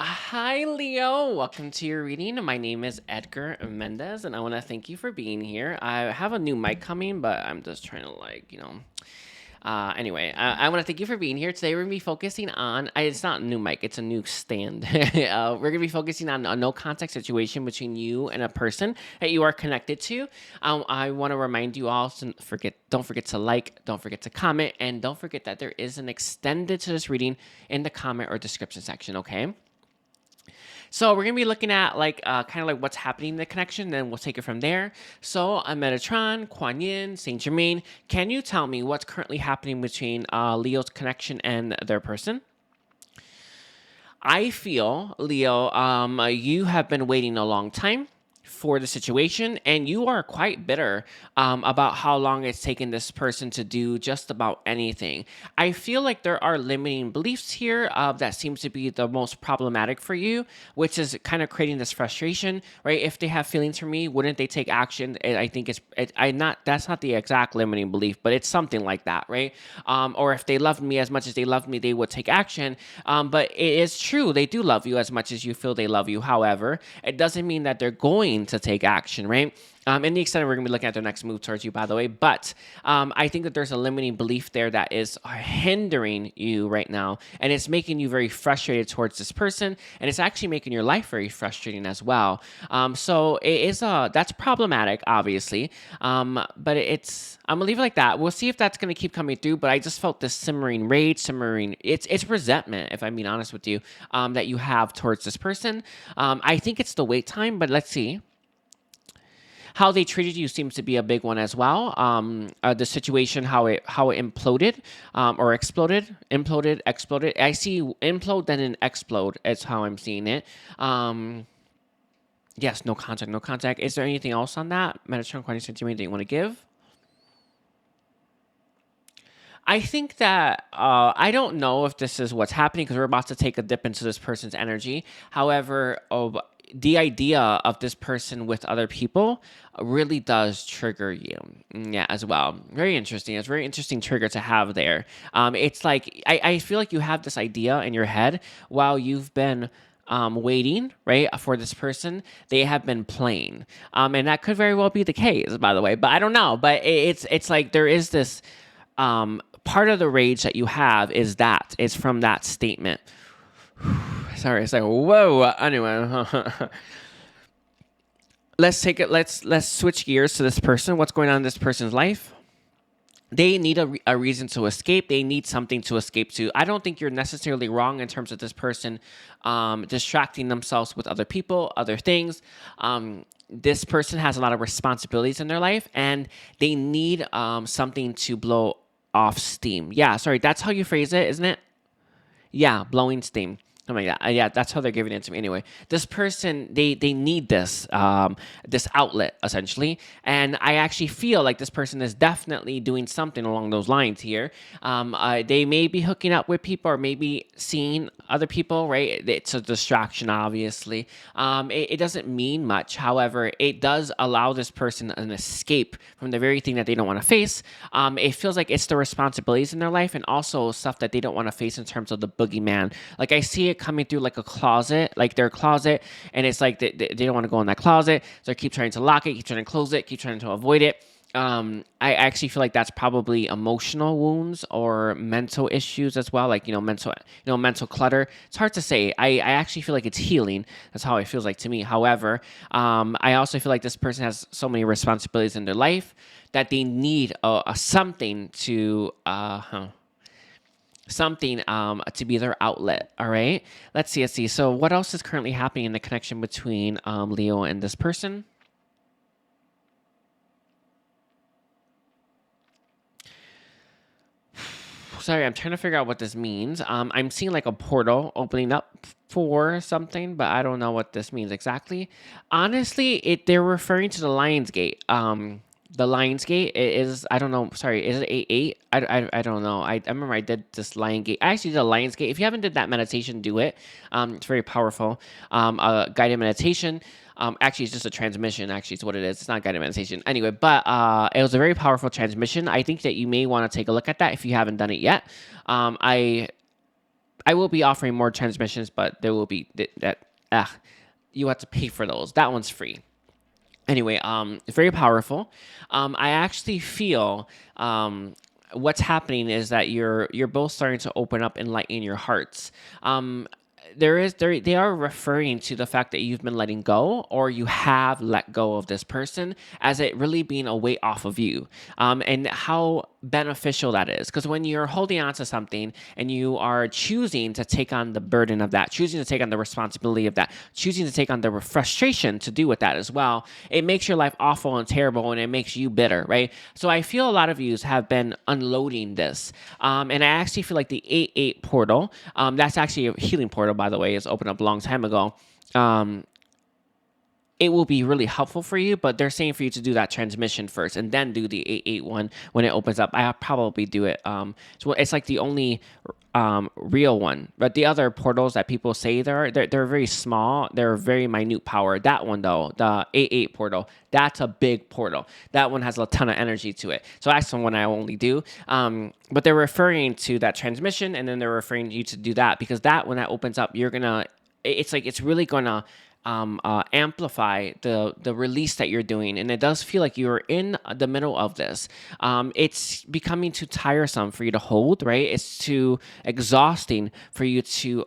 Hi, Leo. Welcome to your reading. My name is Edgar Mendez, and I want to thank you for being here. I have a new mic coming, but I'm just trying to, anyway, I want to thank you for being here. Today, we're going to be focusing on, it's not a new mic, it's a new stand. We're going to be focusing on a no contact situation between you and a person that you are connected to. I want to remind you all to don't forget to like, don't forget to comment, and don't forget that there is an extended to this reading in the comment or description section, okay? So we're gonna be looking at kind of like what's happening in the connection, then we'll take it from there. So Metatron, Kuan Yin, Saint Germain. Can you tell me what's currently happening between Leo's connection and their person? I feel, Leo, you have been waiting a long time for the situation, and you are quite bitter about how long it's taken this person to do just about anything. I feel like there are limiting beliefs here that seems to be the most problematic for you, which is kind of creating this frustration, right? If they have feelings for me, wouldn't they take action? I think that's not the exact limiting belief, but it's something like that, right? Or if they loved me as much as they loved me, they would take action. But it is true, they do love you as much as you feel they love you. However, it doesn't mean that they're going to take action, right? In the extent we're going to be looking at their next move towards you, by the way. But I think that there's a limiting belief there that is hindering you right now. And it's making you very frustrated towards this person. And it's actually making your life very frustrating as well. So it is that's problematic, obviously. But I'm going to leave it like that. We'll see if that's going to keep coming through. But I just felt this simmering rage, it's resentment, if I'm being honest with you, that you have towards this person. I think it's the wait time, but let's see. How they treated you seems to be a big one as well. The situation, how it imploded or exploded, imploded, exploded. I see implode then an explode. Is how I'm seeing it. Yes, no contact, no contact. Is there anything else on that? Metatron, quantity centimeter that you want to give? I think that I don't know if this is what's happening because we're about to take a dip into this person's energy. However, the idea of this person with other people really does trigger you. Yeah, as well. Very interesting. It's a very interesting trigger to have there. It's like I feel like you have this idea in your head while you've been waiting, right, for this person. They have been playing, and that could very well be the case, by the way. But I don't know. But it's like there is this. Part of the rage that you have is that it's from that statement. Sorry, it's like whoa. Anyway, let's take it. Let's switch gears to this person. What's going on in this person's life? They need a reason to escape. They need something to escape to. I don't think you're necessarily wrong in terms of this person distracting themselves with other people, other things. This person has a lot of responsibilities in their life, and they need something to blow off steam. Yeah, sorry, that's how you phrase it, isn't it? Yeah, blowing steam. Something like that. Yeah, that's how they're giving it to me. Anyway, this person, they need this this outlet essentially, and I actually feel like this person is definitely doing something along those lines here. They may be hooking up with people or maybe seeing other people. Right? It's a distraction, obviously. It doesn't mean much. However, it does allow this person an escape from the very thing that they don't want to face. It feels like it's the responsibilities in their life and also stuff that they don't want to face in terms of the boogeyman. Like I see it coming through like a closet, like their closet, and it's like they don't want to go in that closet, so they keep trying to lock it, keep trying to close it, keep trying to avoid it. I actually feel like that's probably emotional wounds or mental issues as well, like mental clutter. It's hard to say. I actually feel like it's healing. That's how it feels like to me. However, I also feel like this person has so many responsibilities in their life that they need something to to be their outlet. All right, let's see. So what else is currently happening in the connection between Leo and this person? Sorry, I'm trying to figure out what this means. I'm seeing like a portal opening up for something, but I don't know what this means exactly. Honestly, they're referring to the Lion's Gate. The Lion's Gate is, I don't know, sorry, is it 8-8? I don't know. I remember I did this Lion Gate. I actually did a Lion's Gate. If you haven't did that meditation, do it. It's very powerful. Guided meditation. Actually, it's just a transmission. Actually, it's what it is. It's not guided meditation. Anyway, but it was a very powerful transmission. I think that you may want to take a look at that if you haven't done it yet. I will be offering more transmissions, but there will be you have to pay for those. That one's free. Anyway, it's very powerful. I actually feel what's happening is that you're both starting to open up and lighten your hearts. They are referring to the fact that you've been letting go, or you have let go of this person, as it really being a weight off of you, and how beneficial that is. Because when you're holding on to something and you are choosing to take on the burden of that, choosing to take on the responsibility of that, choosing to take on the frustration to do with that as well, it makes your life awful and terrible, and it makes you bitter, right? So I feel a lot of you have been unloading this, and I actually feel like the 8-8 portal, that's actually a healing portal, by the way, is opened up a long time ago. It will be really helpful for you, but they're saying for you to do that transmission first and then do the 8-8 one when it opens up. I'll probably do it. So it's like the only real one. But the other portals that people say they're very small. They're very minute power. That one, though, the 8-8 portal, that's a big portal. That one has a ton of energy to it. So that's the one I only do. But they're referring to that transmission, and then they're referring you to do that, because that, when that opens up, it's really going to amplify the release that you're doing. And it does feel like you're in the middle of this. It's becoming too tiresome for you to hold, right? It's too exhausting for you to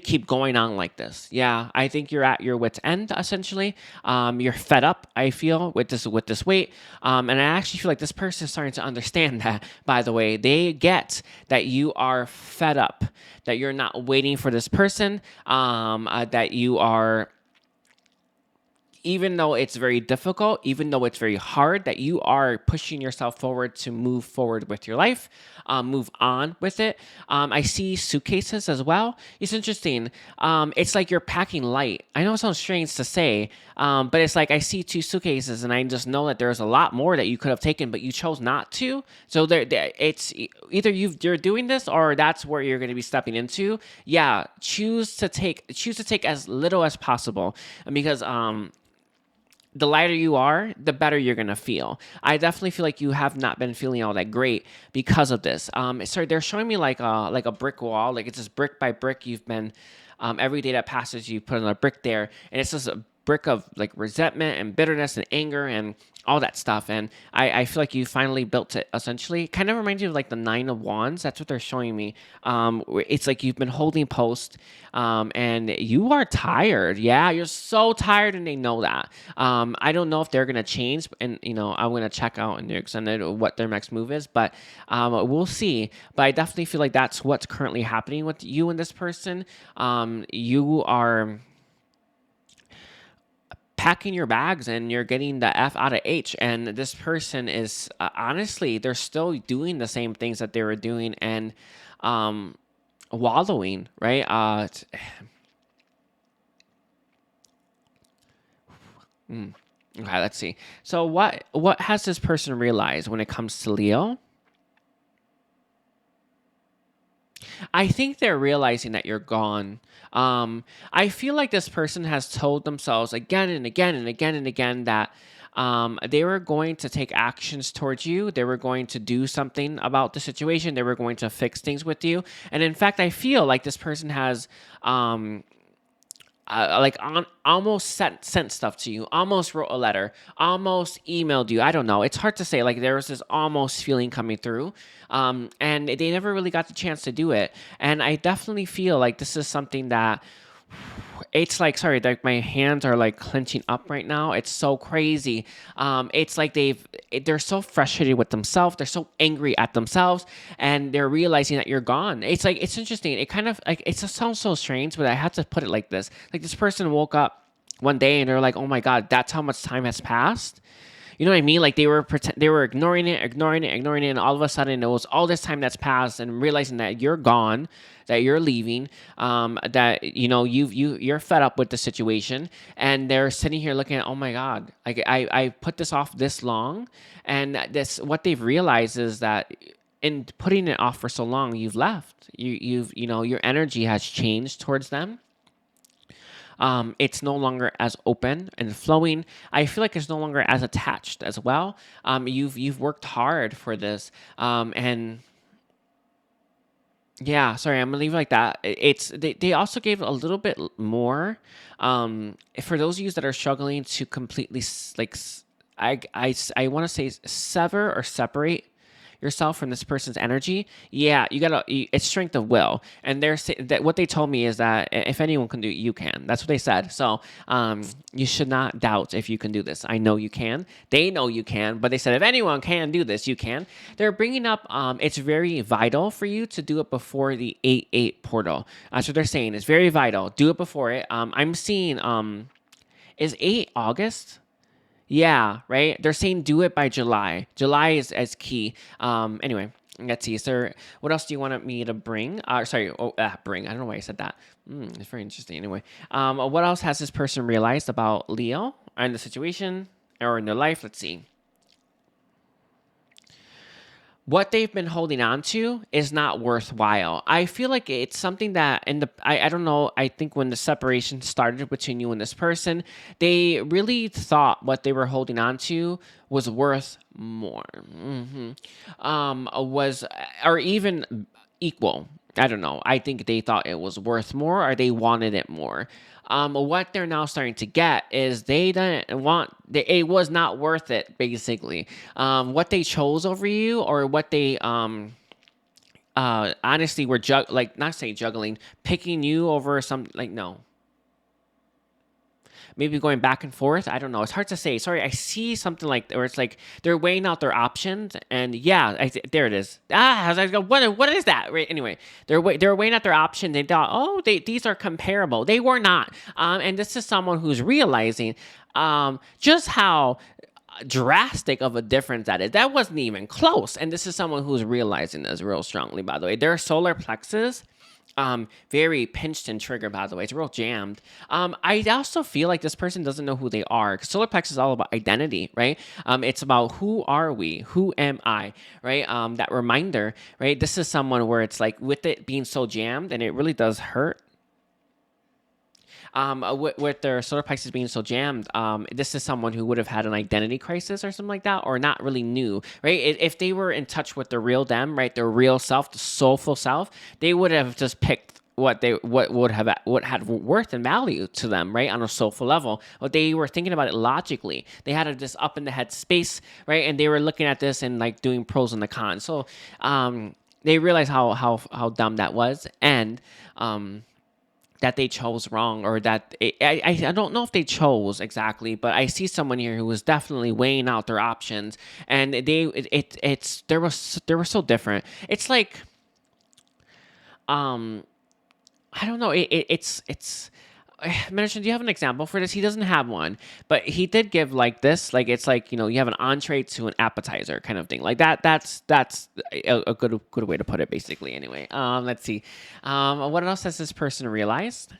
keep going on like this. Yeah, I think you're at your wit's end, essentially. You're fed up, I feel, with this weight. And I actually feel like this person is starting to understand that, by the way. They get that you are fed up, that you're not waiting for this person, that you are, even though it's very difficult, even though it's very hard, that you are pushing yourself forward to move forward with your life, move on with it. I see suitcases as well. It's interesting. It's like you're packing light. I know it sounds strange to say, but it's like I see 2 suitcases, and I just know that there's a lot more that you could have taken, but you chose not to. So it's either you're doing this, or that's where you're going to be stepping into. Yeah, choose to take as little as possible, because the lighter you are, the better you're going to feel. I definitely feel like you have not been feeling all that great because of this. So they're showing me like a brick wall, like it's just brick by brick. You've been, every day that passes, you put in a brick there, and it's just a brick of like resentment and bitterness and anger and all that stuff. And I feel like you finally built it, essentially. Kind of reminds you of like the 9 of Wands. That's what they're showing me. It's like you've been holding post, and you are tired. Yeah, you're so tired, and they know that. I don't know if they're going to change, and I'm going to check out and extended what their next move is, but we'll see. But I definitely feel like that's what's currently happening with you and this person. You are packing your bags, and you're getting the F out of H. And this person is, honestly, they're still doing the same things that they were doing, and wallowing, right? Okay, let's see. So what has this person realized when it comes to Leo? I think they're realizing that you're gone. I feel like this person has told themselves again and again and again and again that they were going to take actions towards you. They were going to do something about the situation. They were going to fix things with you. And in fact, I feel like this person has almost sent stuff to you, almost wrote a letter, almost emailed you. I don't know. It's hard to say. Like, there was this almost feeling coming through, and they never really got the chance to do it. And I definitely feel like this is something that it's like, sorry, like my hands are like clenching up right now. It's so crazy. It's like they're so frustrated with themselves. They're so angry at themselves, and they're realizing that you're gone. It's like, it's interesting. It kind of like, it just sounds so strange, but I have to put it like this. Like, this person woke up one day and they're like, oh my God, that's how much time has passed. You know what I mean? Like, they were ignoring it, and all of a sudden it was all this time that's passed, and realizing that you're gone, that you're leaving, that you're fed up with the situation, and they're sitting here looking at, oh my God, like I put this off this long, and what they've realized is that in putting it off for so long, you've left. Your energy has changed towards them. It's no longer as open and flowing. I feel like it's no longer as attached as well. You've worked hard for this, and Yeah, sorry, I'm gonna leave it like that. It's they also gave a little bit more. For those of you that are struggling to completely I want to say sever or separate yourself from this person's energy. Yeah, it's strength of will, and that what they told me is that if anyone can do it, you can. That's what they said. So you should not doubt if you can do this. I know you can. They know you can, but they said if anyone can do this, you can. They're bringing up it's very vital for you to do it before the 8/8 portal. That's what they're saying. It's very vital. Do it before it. I'm seeing is 8 August? Yeah, right. They're saying do it by July. July is as key. Anyway, let's see. So, what else do you want me to bring? Bring. I don't know why I said that. It's very interesting. Anyway, what else has this person realized about Leo and the situation or in their life? Let's see. What they've been holding on to is not worthwhile. I feel like it's something that I don't know, I think when the separation started between you and this person, they really thought what they were holding on to was worth more. Was or even equal. I don't know. I think they thought it was worth more or they wanted it more. What they're now starting to get is they didn't want it was not worth it. Basically, what they chose over you or what they honestly were like not say juggling, picking you over some like no, maybe going back and forth. I don't know. It's hard to say. Sorry, I see something like where it's like they're weighing out their options, and yeah, there it is. I was like, what is that? Right. Anyway, they're weighing out their options. They thought, oh, these are comparable. They were not. And this is someone who's realizing just how drastic of a difference that is. That wasn't even close. And this is someone who's realizing this real strongly, by the way. Their solar plexus very pinched and triggered, by the way. It's real jammed. I also feel like this person doesn't know who they are because solar plexus is all about identity, right? It's about who are we? Who am I, right? That reminder, right? This is someone where it's like with it being so jammed and it really does hurt. With their solar plexus being so jammed, this is someone who would have had an identity crisis or something like that, or not really knew, right? If they were in touch with the real them, right, their real self, the soulful self, they would have just picked what had worth and value to them, right, on a soulful level. But they were thinking about it logically. They had this up in the head space, right, and they were looking at this and like doing pros and the cons. So they realized how dumb that was, and that they chose wrong or that I don't know if they chose exactly, but I see someone here who was definitely weighing out their options, and they were so different. It's like I don't know. It's. Mention, do you have an example for this? He doesn't have one, but he did give like this. Like it's like you have an entree to an appetizer kind of thing. Like that. That's a good way to put it. Basically, anyway. Let's see. What else has this person realized?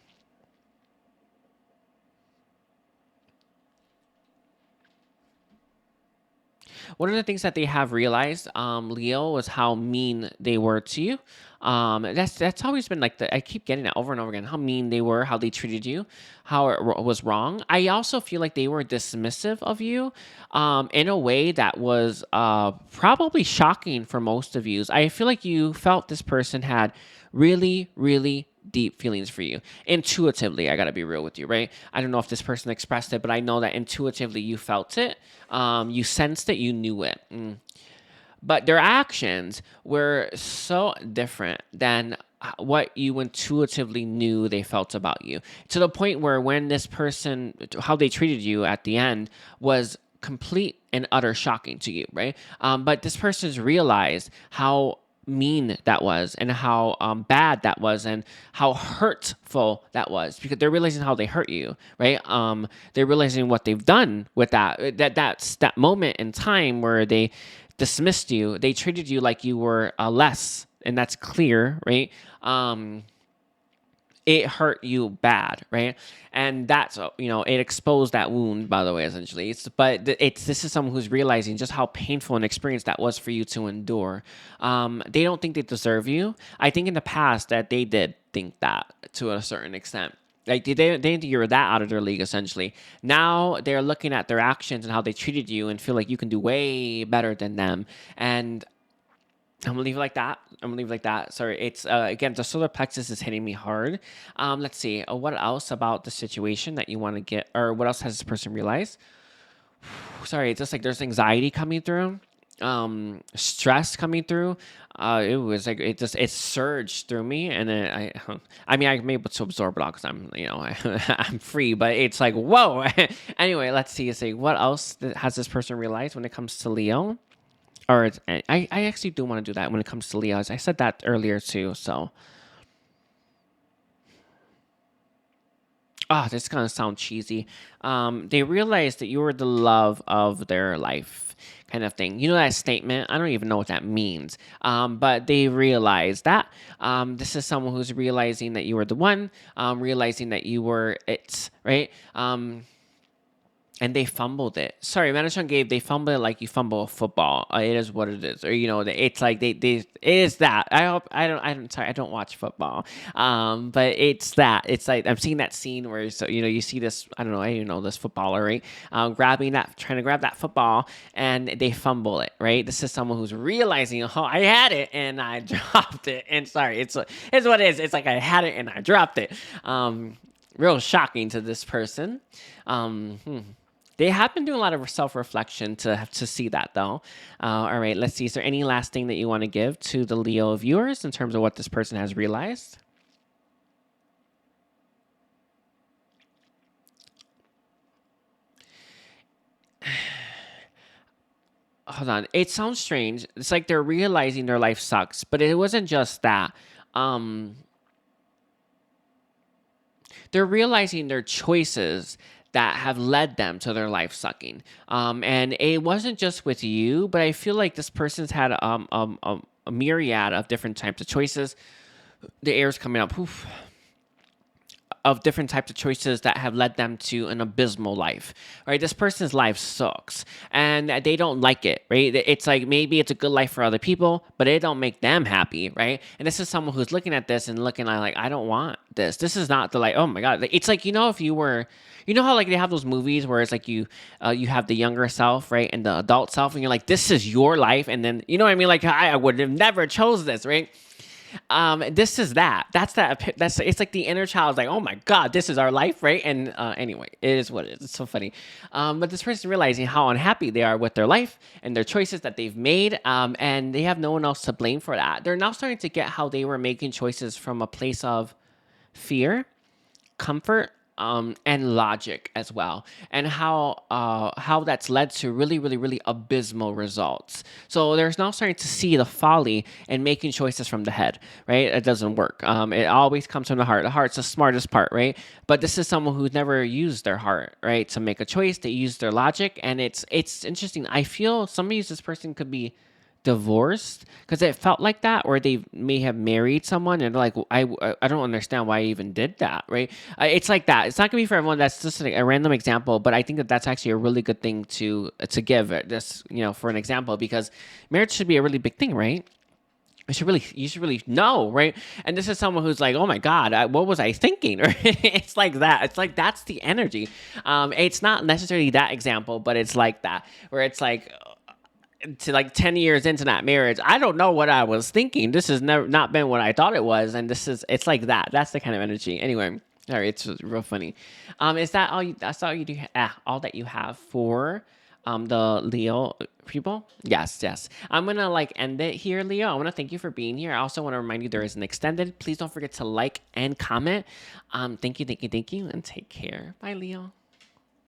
One of the things that they have realized, Leo, was how mean they were to you. That's always been like I keep getting it over and over again. How mean they were, how they treated you, how it was wrong. I also feel like they were dismissive of you, in a way that was probably shocking for most of you. I feel like you felt this person had really, really deep feelings for you intuitively. I gotta be real with you, right? I don't know if this person expressed it, but I know that intuitively you felt it, you sensed it, you knew it. But their actions were so different than what you intuitively knew they felt about you, to the point where when this person, how they treated you at the end was complete and utter shocking to you, right? But this person's realized how mean that was and how bad that was and how hurtful that was, because they're realizing how they hurt you, right? They're realizing what they've done with that's that moment in time where they dismissed you. They treated you like you were less, and that's clear, right? It hurt you bad, right? And that's it exposed that wound, by the way, essentially. This is someone who's realizing just how painful an experience that was for you to endure. They don't think they deserve you. I think in the past that they did think that to a certain extent. Like they didn't think you were that out of their league, essentially. Now they're looking at their actions and how they treated you and feel like you can do way better than them. And I'm gonna leave it like that. I'm gonna leave it like that. Sorry, it's again the solar plexus is hitting me hard. Let's see. What else about the situation that you want to get, or what else has this person realized? Sorry, it's just like there's anxiety coming through, stress coming through. It was like it surged through me, and then I mean, I'm able to absorb it all because I'm, I'm free. But it's like whoa. Anyway, let's see. Say what else has this person realized when it comes to Leo? Or I actually do want to do that when it comes to Leo. I said that earlier too. So, this is gonna sound cheesy. They realized that you were the love of their life, kind of thing. You know that statement? I don't even know what that means. But they realized that. This is someone who's realizing that you were the one. Realizing that you were it, right? And they fumbled it. Sorry, Manachon gave, they fumbled it like you fumble a football. It is what it is. Or, it's like it is that. Sorry, I don't watch football. But it's that. It's like, I'm seeing that scene where, so, you see this, I don't know, this footballer, right? Trying to grab that football, and they fumble it, right? This is someone who's realizing, oh, I had it and I dropped it. And sorry, it's what it is. It's like I had it and I dropped it. Real shocking to this person. They have been doing a lot of self-reflection to see that, though. All right, let's see. Is there any last thing that you want to give to the Leo viewers in terms of what this person has realized? Hold on. It sounds strange. It's like they're realizing their life sucks, but it wasn't just that. They're realizing their choices that have led them to their life sucking. And it wasn't just with you, but I feel like this person's had a myriad of different types of choices. The air's coming up. Oof. Of different types of choices that have led them to an abysmal life, right? This person's life sucks and they don't like it, right? It's like maybe it's a good life for other people, but it don't make them happy, right? And this is someone who's looking at this and looking like, I don't want this. This is not the like, oh my God. It's like, if you were, how like they have those movies where it's like you have the younger self, right? And the adult self, and you're like, this is your life. And then, you know what I mean? Like I would have never chose this, right? This is that. It's like the inner child is like, oh my God, this is our life, right? And anyway, it is what it is. It's so funny. But this person realizing how unhappy they are with their life and their choices that they've made, and they have no one else to blame for that. They're now starting to get how they were making choices from a place of fear, comfort, and logic as well, and how that's led to really, really, really abysmal results. So there's now starting to see the folly in making choices from the head, right? It doesn't work. It always comes from the heart. The heart's the smartest part, right? But this is someone who's never used their heart, right, to make a choice. They use their logic, and it's interesting. I feel some of this person could be divorced because it felt like that, or they may have married someone and like I don't understand why I even did that, right? It's like that. It's not gonna be for everyone. That's just like a random example, but I think that's actually a really good thing to give this, for an example, because marriage should be a really big thing, right? You should really know, right? And this is someone who's like, oh my God, what was I thinking? It's like that. It's like that's the energy. It's not necessarily that example, but it's like that, where it's like, to like 10 years into that marriage, I don't know what I was thinking. This has never not been what I thought it was. And it's like that. That's the kind of energy. Anyway, sorry, it's real funny. Is that all that's all you do? All that you have for the Leo people? Yes. I'm going to like end it here, Leo. I want to thank you for being here. I also want to remind you there is an extended. Please don't forget to like and comment. Thank you. And take care. Bye, Leo.